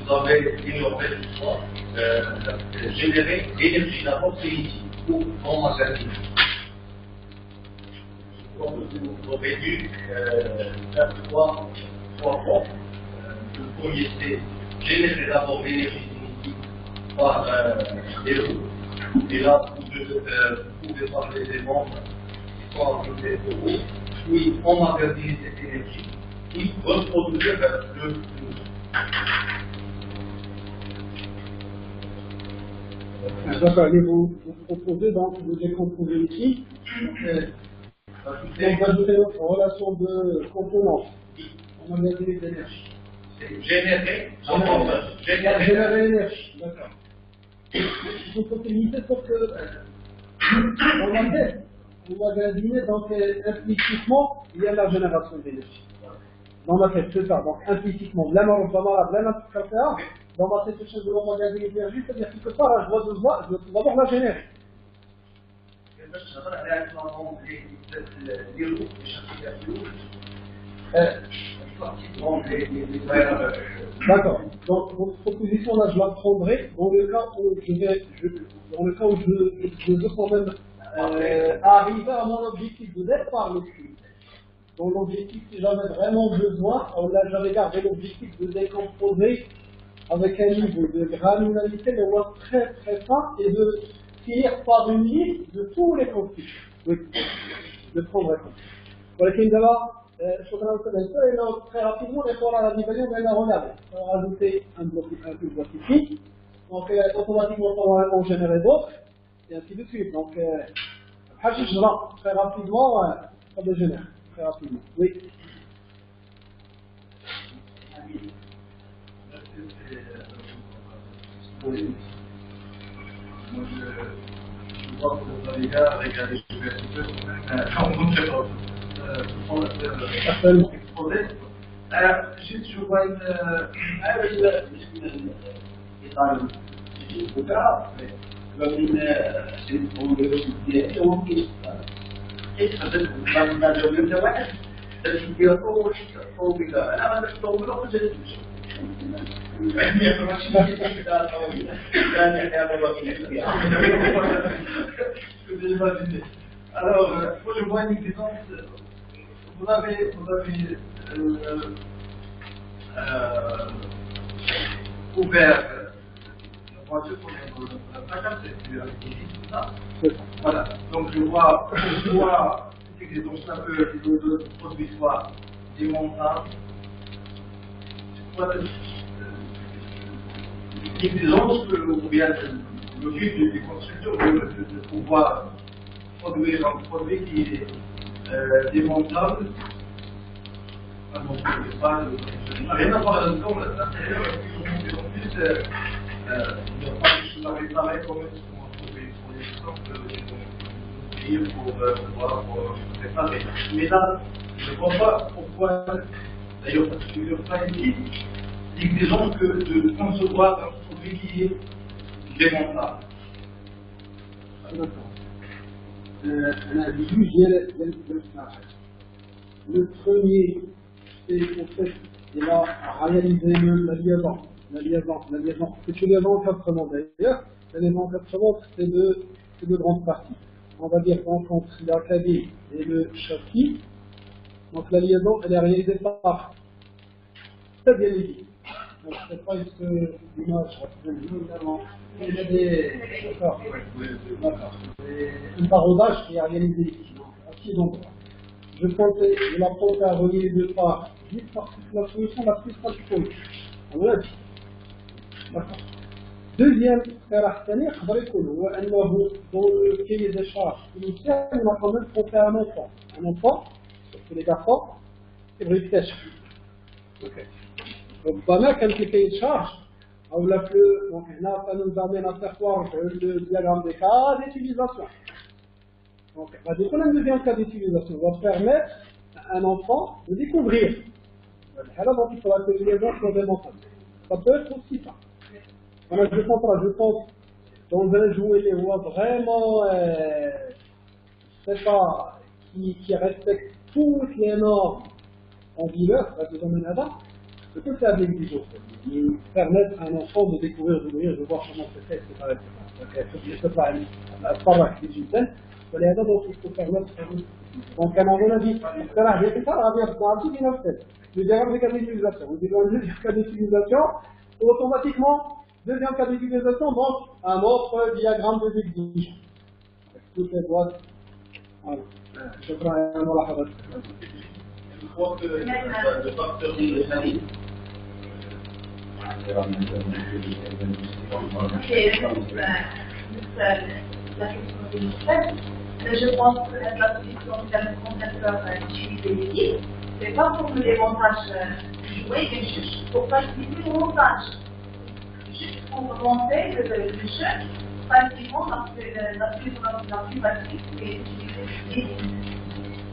Vous avez ignoré générer l'énergie d'abord primitive pour emmagasiner. Donc vous aurez dû faire trois fois. Le premier c'est générer d'abord l'énergie primitive par les roues. Et là, vous pouvez parler des membres qui sont ajoutés au roues, puis emmagasiner cette énergie, puis reproduire le mouvement. D'accord, allez vous proposer donc de décomposer ici. Donc, ajouter notre relation de composants. On a gagné d'énergie. C'est générer l'énergie. D'accord. Il faut limiter pour que on a fait, on va magasiner, donc implicitement, il y a la génération d'énergie. Dans ma tête, c'est ça. Donc implicitement, dans ma tête, je dois magasiner l'énergie, c'est-à-dire que quelque part, je dois d'abord la générer. D'accord. Donc votre proposition là, je la prendrai dans le cas où je veux quand même arriver à mon objectif de départ le plus. Dans l'objectif, si j'avais vraiment besoin, là j'avais gardé l'objectif de décomposer avec un niveau de granularité mais très très fin et de finir par une liste de tous les conflits. Oui, de prendre compte. ولكن دابا شكرا لك très rapidement répondre à la division de la relève. On va rajouter un bloc ici, on fait automatiquement on génère d'autres et ainsi de suite. Donc très rapidement ça dégénère très rapidement. Oui. Moi, je vois que dans les gars, avec la diversité, juste je vois une alors, moi je vois une différence. Vous avez ouvert la voiture pour la placard, c'est ça. Voilà. Donc je vois donc ça peut que le produit soit démontable. L'exigence ou bien le but du constructeur de pouvoir produire un produit qui est démontable. Donc, rien à voir là-dedans, l'intérieur en plus, il n'y a pas de choses à réparer comme on trouve pour l'exemple pour réparer. Mais là, je ne vois pas pourquoi, d'ailleurs, parce que je ne pas ici, l'exigence que de concevoir un produit qui est démontable. Le premier, c'est en fait, il a réalisé la liaison. C'est une liaison encadrement d'ailleurs. La liaison encadrement, c'est de grandes parties. On va dire entre la cabine et le châssis. Donc la liaison, elle est réalisée par très bien dit. Donc c'est pas une image, il y a des un parodage qui est réalisé ici, donc à 6 endroits. Je la pense à relier les deux parts, juste parce que c'est la solution la plus simple. D'accord. Deuxième caractère, dans le cahier des charges initial, on a quand même pensé à un enfant. Un enfant, surtout les garçons, c'est vrai que c'est. ربما كان في كاين شارج ou la plus, donc là, ça nous amène à faire quoi? Le diagramme des cas d'utilisation. Donc, on va dire qu'on a un deuxième cas d'utilisation. On va permettre à un enfant de découvrir. Alors, donc, il faudra que les gens soient démontrables. Ça peut être aussi ça. Voilà, je pense, dans un jouet, on voit vraiment, je sais pas, qui respecte toutes les normes en vigueur, ça peut amener à ça. Je peux faire des vidéos, permettre à un enfant de découvrir, de voir comment c'est fait, etc. ولهذا donc il faut permettre. Donc à mon avis, ça c'est ça, le diagramme des cas d'utilisation. Vous dites un deuxième cas d'utilisation, automatiquement, deuxième cas d'utilisation, donc un autre diagramme de exigence. Toutes les boîtes. Voilà. Je prends un mot à la Je crois que le facteur de l'analyse. Je pense que la position de concepteur utiliser ici, ce n'est pas pour le démontage joué, mais juste pour faciliter le montage. Juste pour monter le jeu, facilement, la plus facile, c'est utiliser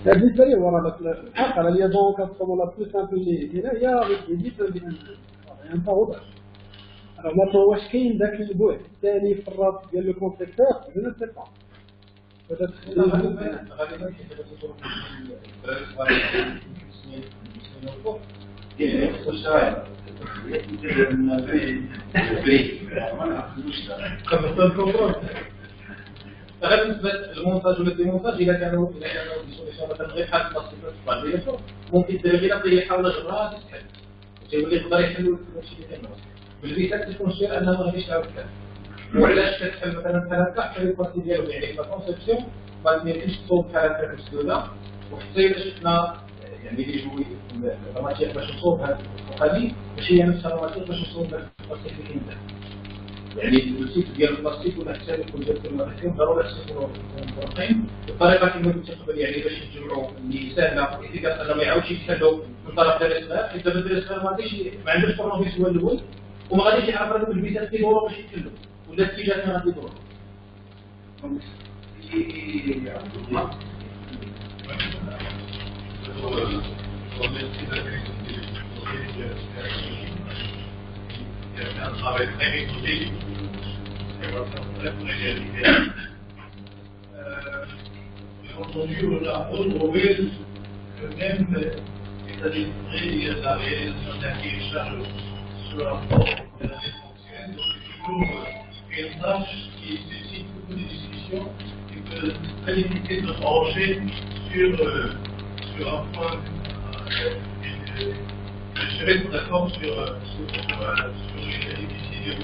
بالنسبه لي ورا الحق على اليدون كتصوم لا بلو سامبل اللي هنا هي avec les différences يعني واضح. alors ما هوش كاين ذاك البعد الثاني في الراس ديال لو كونسيبتور جو نو سي با بالنسبه للمونتاج ولا الديمونتاج اذا كانوا ديسوليسيون مثلا غير حاجه خاصه ممكن دير غير يحاول يجرها تسحب تيولي يقدر يحل هادشي اللي كاين بالبيتات تكون شيء انه ما غاديش تعاود تحل وعلاش كتحل مثلا بحال هكا حتى البارتي ديالو يعني لا كونسيبسيون ما يمكنش تصوب بحال هكا مسدوده وحتى الا شفنا يعني اللي يجوي الرماتيق باش نصوب هذه ماشي هي نفس الرماتيق باش نصوب البلاستيك اللي كاين يعني السيت ديال البلاستيك ولا حتى يكون ديال المغرفين ضروري خصهم يكونوا مرتين الطريقه كما قلت قبل يعني باش يتجمعوا اللي سهله اذا انه ما يعاودش يتحلوا من طرف درس صغير حيت دابا الدرس الصغير ما غاديش ما عندوش فورماسيون هو الاول وما غاديش يعرف هذوك البيتات اللي يدوروا باش يتحلوا ولا الاتجاه اللي غادي يدوروا Il y a un travail très méthodique, c'est vraiment très réalisé. J'ai entendu retrouver le même état d'esprit de la réalisation d'un cahier de charge sur un port de la fonctionnelle. Donc c'est toujours une tâche qui suscite beaucoup de discussions et que c'est très difficile de trancher sur un point. Je serais d'accord sur les décisions.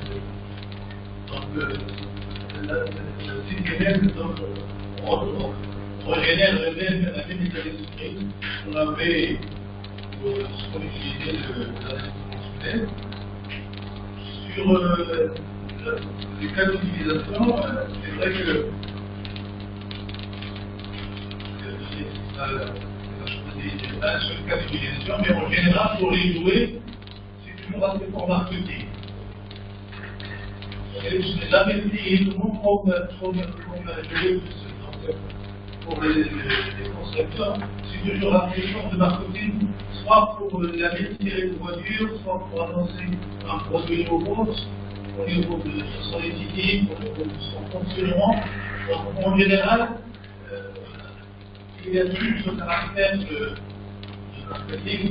Donc, le système, on génère la même état d'esprit. On avait ce qu'on utilisait la fonctionnelle. Sur les cas d'utilisation, c'est vrai que un seul cas d'utilisation, mais en général, pour les jouer, c'est toujours assez fort marketing. Je n'ai jamais dit tout le monde comme un jeu pour les concepteurs, c'est toujours assez fort de marketing, soit pour l'améliorer de voiture, soit pour annoncer un produit nouveau, au niveau de son éthique, au niveau de son fonctionnement. Donc, en général, il y a toujours ce caractère de marketing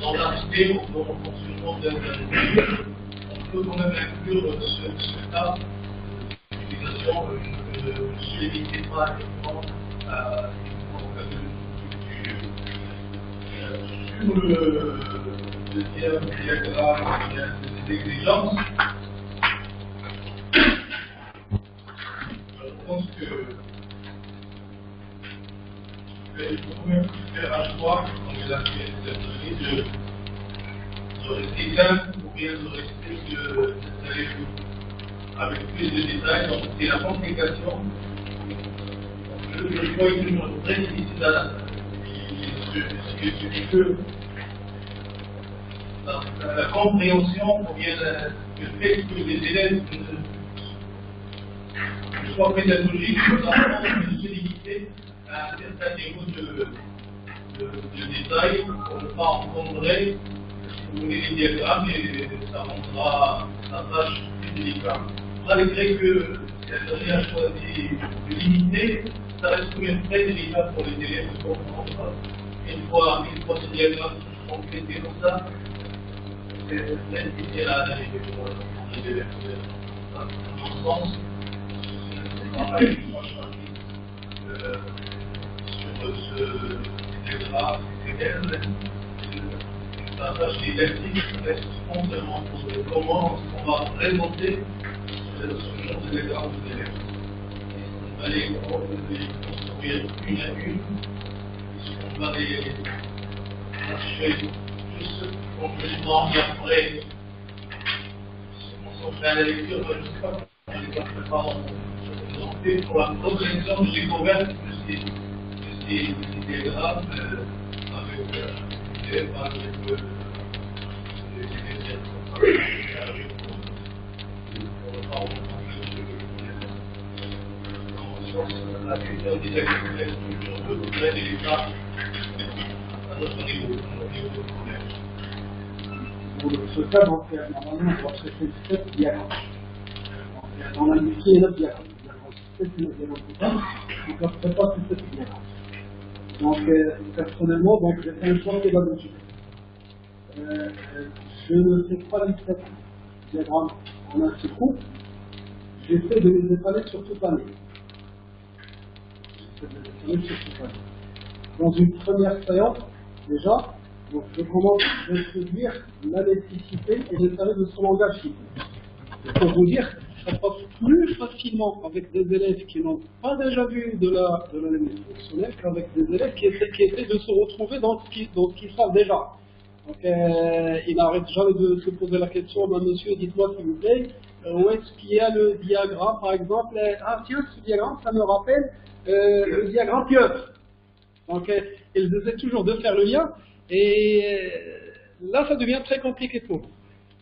dans l'aspect ou dans le fonctionnement d'un jeu. On peut quand même inclure ce cas d'utilisation que je ne limitais pas uniquement au cas du jeu. Sur le deuxième diagramme, il y a des exigences. Je pense que il faut même faire un choix, comme il a fait cette année, de rester calme ou bien de rester avec plus de détails. Donc c'est la complication. Le choix est toujours très difficile à la la compréhension ou bien le fait que les élèves ne soient pédagogiques, notamment de se limiter à un certain niveau de détail pour ne pas encombrer, si vous voulez, les diagrammes et ça rendra la tâche plus délicate. Malgré que si a choisi de limiter, ça reste quand même très délicat pour les élèves de comprendre. Une fois ces diagrammes sont complétés comme ça, c'est très difficile à analyser pour les élèves. À mon sens, c'est pareil, sur ce diagramme, la tâche didactique reste entièrement posée. Comment on va présenter ce genre de diagramme aux élèves? On va les construire une à une. On va les achever juste complètement et après, on s'en fait à la lecture, je ne sais pas comment les prépare. Donc, pour la progression, j'ai découvert que ces diagrammes avec les élèves, avec la culture didactique, la structure de l'aide et l'État à notre niveau de collège. Pour ce cas, donc, normalement, on va traiter 7 diagrammes. Dans l'industrie, il y a 9 diagrammes. Il y a 7 diagrammes. Donc, on ne fait pas ces 7 diagrammes. Donc, personnellement, donc, j'ai fait un choix pédagogique. Je ne fais pas les 7 diagrammes en un seul coup. J'essaie de les étaler sur toute l'année. Dans une première séance, déjà, donc je commence à introduire la nécessité et l'étaler de son langage cible. Pour vous dire, ça passe plus facilement avec des élèves qui n'ont pas déjà vu de l'analyse fonctionnelle qu'avec des élèves qui essaient de se retrouver dans ce qu'ils savent déjà. Donc, il n'arrête jamais de se poser la question, monsieur, dites-moi s'il vous plaît, où est-ce qu'il y a le diagramme, par exemple, ah tiens, ce diagramme, ça me rappelle le diagramme pieuvre. Donc, ils essaient toujours de faire le lien, et là, ça devient très compliqué pour eux.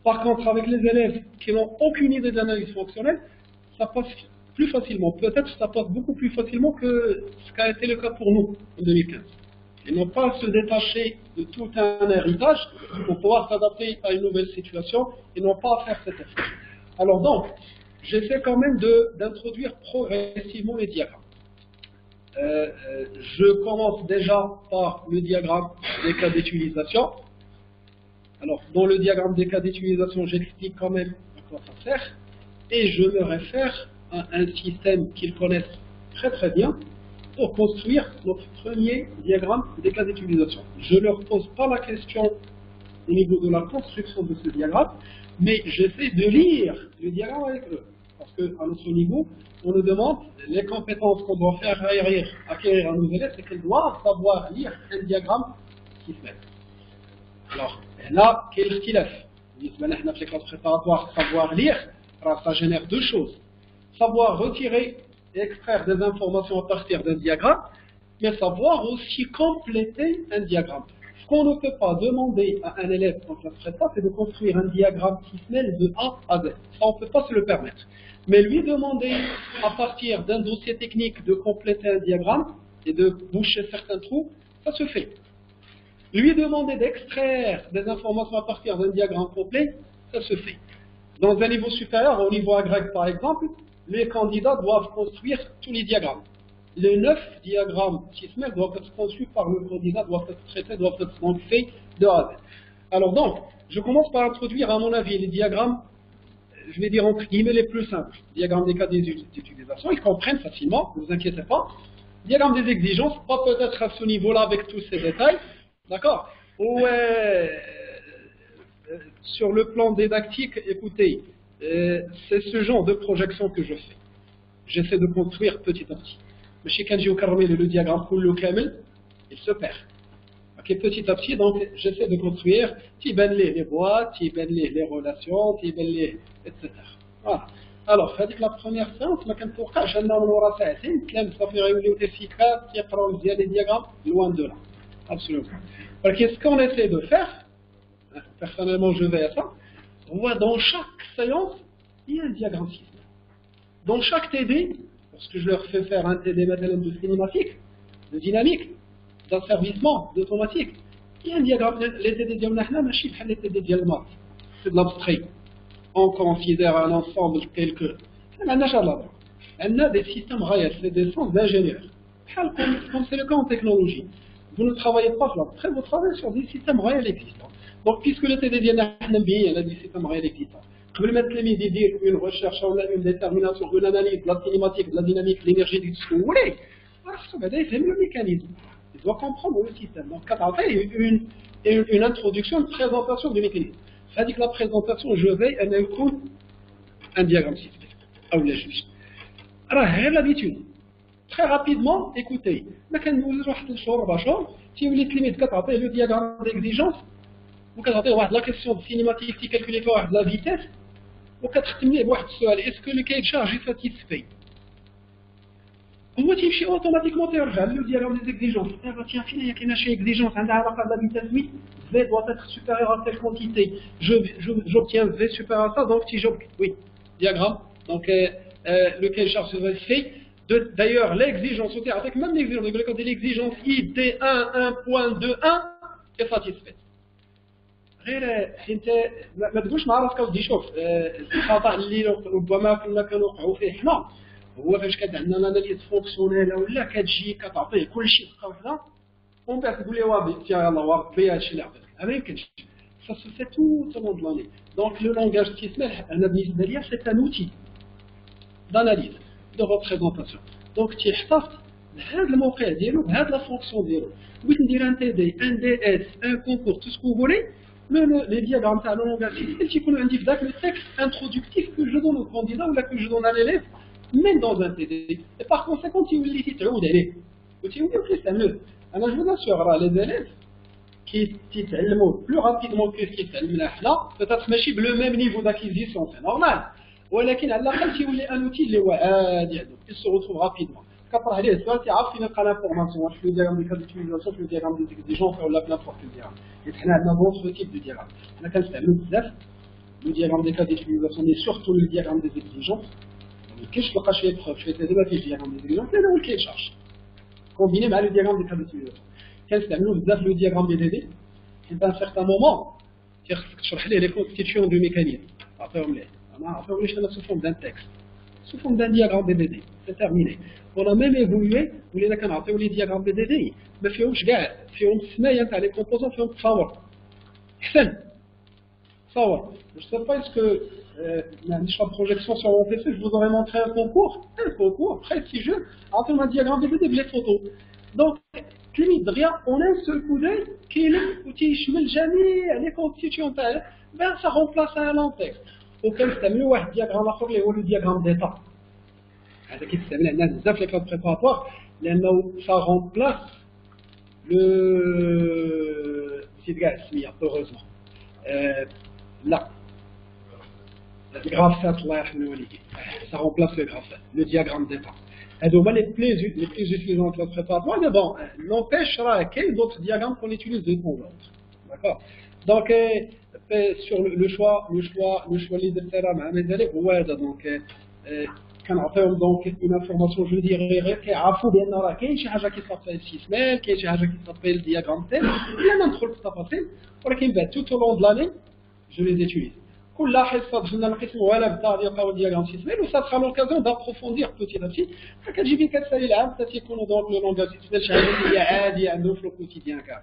Par contre, avec les élèves qui n'ont aucune idée d'analyse fonctionnelle, ça passe plus facilement. Peut-être ça passe beaucoup plus facilement que ce qu'a été le cas pour nous en 2015. Ils n'ont pas à se détacher de tout un héritage pour pouvoir s'adapter à une nouvelle situation. Ils n'ont pas à faire cet effort. Alors donc, j'essaie quand même d'introduire progressivement les diagrammes. Je commence déjà par le diagramme des cas d'utilisation. Alors, dans le diagramme des cas d'utilisation, j'explique quand même à quoi ça sert. Et je me réfère à un système qu'ils connaissent très très bien pour construire notre premier diagramme des cas d'utilisation. Je ne leur pose pas la question au niveau de la construction de ce diagramme, mais j'essaie de lire le diagramme avec eux. Parce qu'à notre niveau, on nous demande les compétences qu'on doit faire acquérir à nos élèves, c'est qu'ils doivent savoir lire un diagramme qui se met. Alors, là, quel style est-ce? Dans les classes préparatoires, savoir lire, ça génère deux choses. Savoir retirer et extraire des informations à partir d'un diagramme, mais savoir aussi compléter un diagramme. Ce qu'on ne peut pas demander à un élève en classe prépa, c'est de construire un diagramme qui se mêle de A à Z. Ça, on ne peut pas se le permettre. Mais lui demander, à partir d'un dossier technique, de compléter un diagramme et de boucher certains trous, ça se fait. Lui demander d'extraire des informations à partir d'un diagramme complet, ça se fait. Dans un niveau supérieur, au niveau agrég par exemple, les candidats doivent construire tous les diagrammes. Les 9 diagrammes qui se mêlent doivent être conçus par le candidat, doivent être traités, doivent être donc faits de A à Z. Alors donc, je commence par introduire à mon avis les diagrammes, je vais dire entre guillemets les plus simples. Diagrammes des cas d'utilisation, ils comprennent facilement, ne vous inquiétez pas. Diagramme des exigences, pas peut-être à ce niveau-là avec tous ces détails, d'accord? Sur le plan didactique, écoutez, c'est ce genre de projection que je fais. J'essaie de construire petit à petit. Mais chez Kanji Okarmel, le diagramme Kullu Kamel, il se perd. Okay, petit à petit, donc j'essaie de construire les boîtes, les relations, etc. Voilà. Alors, avec la première séance, je ne peux pas faire efficace, les diagrammes, loin de là. Absolument. Parce que ce qu'on essaie de faire, personnellement je vais à ça, on voit dans chaque séance, il y a un diagramme système. Dans chaque TD, lorsque je leur fais faire un TD maintenant de cinématique, de dynamique, d'asservissement, d'automatique, il y a un diagramme. Les TD ديالنا ماشي بحال les TD ديال الماث. C'est de l'abstrait. On considère un ensemble tel que. On a des systèmes réels, c'est des sens d'ingénieurs. Comme c'est le cas en technologie. Vous ne travaillez pas sur l'abstrait, vous travaillez sur des systèmes réels existants. Donc, puisque le TD ديالنا حنا مبين des systèmes réels existants. قبل ما التلميذ يدير une recherche ou une détermination, une analyse de la cinématique, de la dynamique, de l'énergie, de ce que vous voulez, il fait le mécanisme. Il doit comprendre le système. Donc, une introduction, une présentation du mécanisme. C'est-à-dire que la présentation, je vais un diagramme système. Ah oui, juste. Alors, l'habitude. Très rapidement, écoutez. Si vous voulez le diagramme d'exigence, vous avez la question de cinématique qui calcule la vitesse, vous avez est-ce que le cahier de charge est satisfait? Vous avez automatiquement le diagramme des exigences. Tiens, il y a une exigence, la vitesse, oui, V doit être supérieur à telle quantité. J'obtiens V supérieur à ça, donc si j'obtiens, oui, diagramme. Donc, le cahier de charge est satisfait. D'ailleurs, l'exigence, avec même l'exigence ID1 1.21 est satisfaite. انت ما تقولش مع راسك ودي شوف الخطا اللي ربما كنا كنوقعوا فيه حنا هو فاش كانت عندنا الاناليز فونكسيونيل ولا كتجي كتعطيه كل شيء دقه وحده ومن بعد تقول لي واضح يلاه واضح بها هادشي اللي عطيتك ما يمكنش ça se fait tout au long de l'année donc le langage qui se met انا بالنسبه ليا c'est un outil d'analyse de représentation donc تيحتفظ بهذا الموقع ديالو بهذا لا فونكسيون ديالو بغيت ندير ان تي دي ان دي اس ان كونكور تو سكو فولي les diagrammes de langage système, c'est qu'on indique le texte introductif que je donne au candidat ou que je donne à l'élève, même dans un TD. Et par conséquent, si vous voulez les titres, vous allez. Alors, je vous assure, les élèves qui t'aiment plus rapidement que ce qu'ils t'aiment là, peut-être le même niveau d'acquisition, c'est normal. Ou alors, si vous voulez un outil, il se retrouve rapidement. كطرح عليه السؤال تعرف فين نلقى لافورماسيون واش في دياغرام ديال اليوتيليزاسيون في دياغرام ديال اكزيجونس ولا بلا فورت دياغرام حيت حنا عندنا دوطخ تيب دو دياغرام حنا كنستعملوا بزاف لو دياغرام ديال اليوتيليزاسيون مي سورتو لو دياغرام ديال اكزيجونس ما كاينش تلقى شويه بروف شويه دابا فيه دياغرام ديال اكزيجونس هذا هو الكي شارج كومبيني مع لو دياغرام ديال اليوتيليزاسيون كنستعملوا بزاف لو دياغرام دي دي حيت ان سيغتان مومون خصك تشرح ليه لي كونستيتيون دو ميكانيزم عطيهم ليه انا عطيهم ليه انا سو فورم دان تكست sous forme d'un diagramme BDD. C'est terminé. On a même évolué, vous les avez les diagrammes BDD, mais فيهم سمايا تاع les composants فيهم تصور. أحسن. تصور. Je ne sais pas est-ce que ما عنديش la projection sur mon PC, je vous aurais montré un concours prestigieux, avec un diagramme BDD les photos. Donc, limite de rien, on a un seul coup d'œil qui est outil يشمل جميع les constituants تاعه, ben ça remplace un long texte. وكنستعملوا واحد الدياغرام اخر اللي هو لو دياغرام ديتا هذا كيستعمل عندنا بزاف لي كلاد بريباراتوار لانه سا رومبلاس لو نسيت كاع السميه هوروزمون لا الغرافات الله يرحم والديك سا رومبلاس لو غرافات لو دياغرام ديتا هادو هما لي بليز utilisés dans le préparatoire mais bon n'empêche راه كاين d'autres diagrammes qu'on utilise de temps en temps d'accord donc sur le choix اللي درتها مع mes élèves هو هذا دونك كنعطيهم دونك une information je dirais غير كيعرفوا بان راه كاين شي حاجه كيسابيل سيسمال كاين شي حاجه كيسابيل دياغرام تيل لا ما ندخل في التفاصيل ولكن بعد tout au long de l'année je les utilise كل حصه دخلنا نقسموا ولا بدا يلقاو دياغرام سيسمال و ça sera l'occasion d'approfondir petit à petit كتجي فين كتسالي العام حتى يكونوا دونك لو لونغاج سيسمال شي حاجه اللي هي عاديه عندهم في الكوتيديان كاع